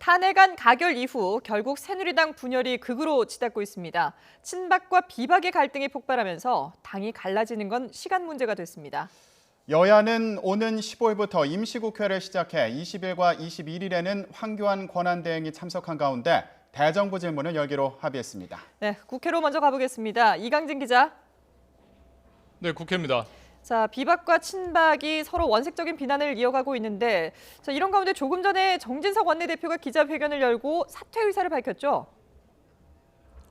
탄핵안 가결 이후 결국 새누리당 분열이 극으로 치닫고 있습니다. 친박과 비박의 갈등이 폭발하면서 당이 갈라지는 건 시간 문제가 됐습니다. 여야는 오는 15일부터 임시국회를 시작해 20일과 21일에는 황교안 권한대행이 참석한 가운데 대정부 질문을 열기로 합의했습니다. 네, 국회로 먼저 가보겠습니다. 이강진 기자. 네, 국회입니다. 자, 비박과 친박이 서로 원색적인 비난을 이어가고 있는데 이런 가운데 조금 전에 정진석 원내대표가 기자회견을 열고 사퇴 의사를 밝혔죠.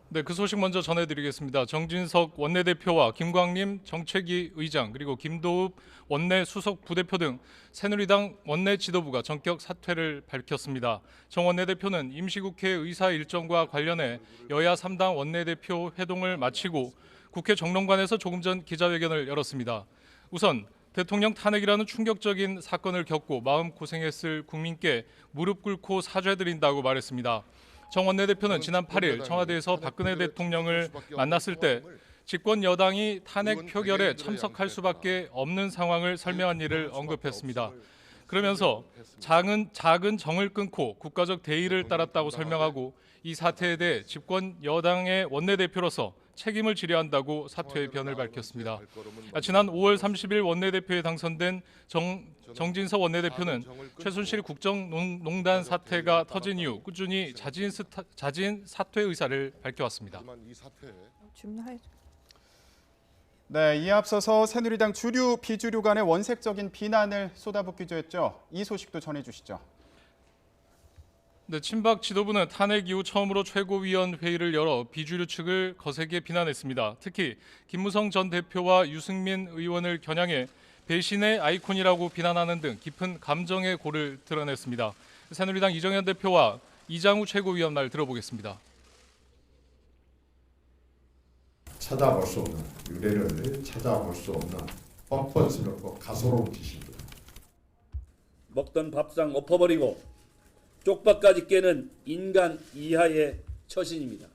네, 그 소식 먼저 전해드리겠습니다. 정진석 원내대표와 김광림 정책위 의장 그리고 김도읍 원내 수석 부대표 등 새누리당 원내 지도부가 전격 사퇴를 밝혔습니다. 정 원내대표는 임시국회 의사 일정과 관련해 여야 3당 원내대표 회동을 마치고 국회 정론관에서 조금 전 기자회견을 열었습니다. 우선 대통령 탄핵이라는 충격적인 사건을 겪고 마음고생했을 국민께 무릎 꿇고 사죄드린다고 말했습니다. 정 원내대표는 지난 8일 청와대에서 박근혜 대통령을 만났을 때 집권 여당이 탄핵 표결에 참석할 수밖에 없는 상황을 설명한 일을 언급했습니다. 그러면서 작은 정을 끊고 국가적 대의를 따랐다고 설명하고 이 사태에 대해 집권 여당의 원내대표로서 책임을 지려야 한다고 사퇴의 변을 밝혔습니다. 지난 5월 30일 원내대표에 당선된 정진석 원내대표는 최순실 국정농단 사태가 터진 이후 꾸준히 자진 사퇴 의사를 밝혀왔습니다. 네, 이에 앞서서 새누리당 주류, 비주류 간의 원색적인 비난을 쏟아붓기도 했죠. 이 소식도 전해주시죠. 네, 친박 지도부는 탄핵 이후 처음으로 최고위원회의를 열어 비주류 측을 거세게 비난했습니다. 특히 김무성 전 대표와 유승민 의원을 겨냥해 배신의 아이콘이라고 비난하는 등 깊은 감정의 골을 드러냈습니다. 새누리당 이정현 대표와 이장우 최고위원 말 들어보겠습니다. 찾아볼 수 없는 유례를 찾아볼 수 없는 뻔뻔스럽고 가소로운 짓입니다. 먹던 밥상 엎어버리고 쪽박까지 깨는 인간 이하의 처신입니다.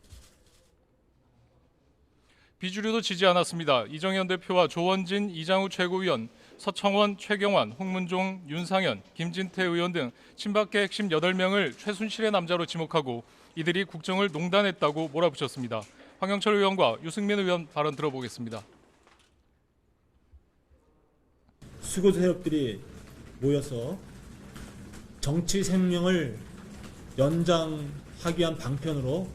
비주류도 지지 않았습니다. 이정현 대표와 조원진, 이장우 최고위원, 서청원, 최경환, 홍문종, 윤상현, 김진태 의원 등 친박계 핵심 8명을 최순실의 남자로 지목하고 이들이 국정을 농단했다고 몰아붙였습니다. 황영철 의원과 유승민 의원 발언 들어보겠습니다. 수구 세력들이 모여서 정치 생명을 연장하기 위한 방편으로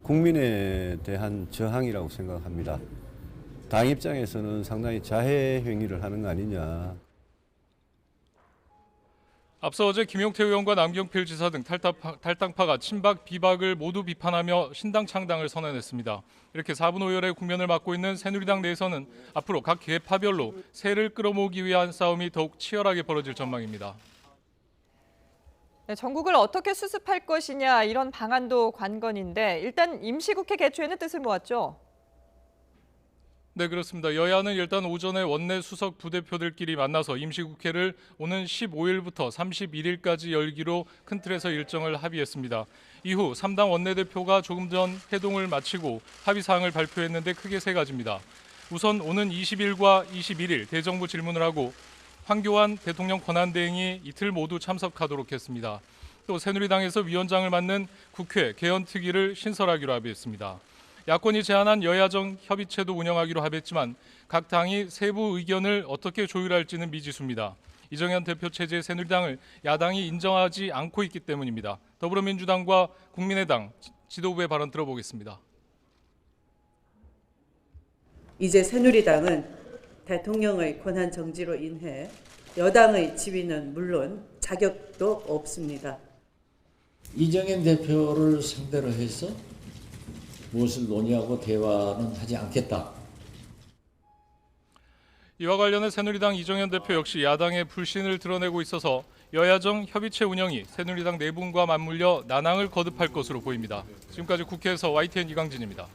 국민에 대한 저항이라고 생각합니다. 당 입장에서는 상당히 자해 행위를 하는 거 아니냐. 앞서 어제 김용태 의원과 남경필 지사 등 탈당파가 친박, 비박을 모두 비판하며 신당 창당을 선언했습니다. 이렇게 4분 5열의 국면을 맞고 있는 새누리당 내에서는 앞으로 각 계파별로 세를 끌어모으기 위한 싸움이 더욱 치열하게 벌어질 전망입니다. 네, 전국을 어떻게 수습할 것이냐 이런 방안도 관건인데 일단 임시국회 개최에는 뜻을 모았죠. 네, 그렇습니다. 여야는 일단 오전에 원내 수석 부대표들끼리 만나서 임시국회를 오는 15일부터 31일까지 열기로 큰 틀에서 일정을 합의했습니다. 이후 3당 원내대표가 조금 전 회동을 마치고 합의사항을 발표했는데 크게 세 가지입니다. 우선 오는 20일과 21일 대정부 질문을 하고 황교안 대통령 권한대행이 이틀 모두 참석하도록 했습니다. 또 새누리당에서 위원장을 맡는 국회 개헌특위를 신설하기로 합의했습니다. 야권이 제안한 여야정 협의체도 운영하기로 합의했지만 각 당이 세부 의견을 어떻게 조율할지는 미지수입니다. 이정현 대표 체제의 새누리당을 야당이 인정하지 않고 있기 때문입니다. 더불어민주당과 국민의당 지도부의 발언 들어보겠습니다. 이제 새누리당은 대통령의 권한 정지로 인해 여당의 지위는 물론 자격도 없습니다. 이정현 대표를 상대로 해서 무엇을 논의하고 대화는 하지 않겠다. 이와 관련해 새누리당 이정현 대표 역시 야당의 불신을 드러내고 있어서 여야정 협의체 운영이 새누리당 내분과 맞물려 난항을 거듭할 것으로 보입니다. 지금까지 국회에서 YTN 이강진입니다.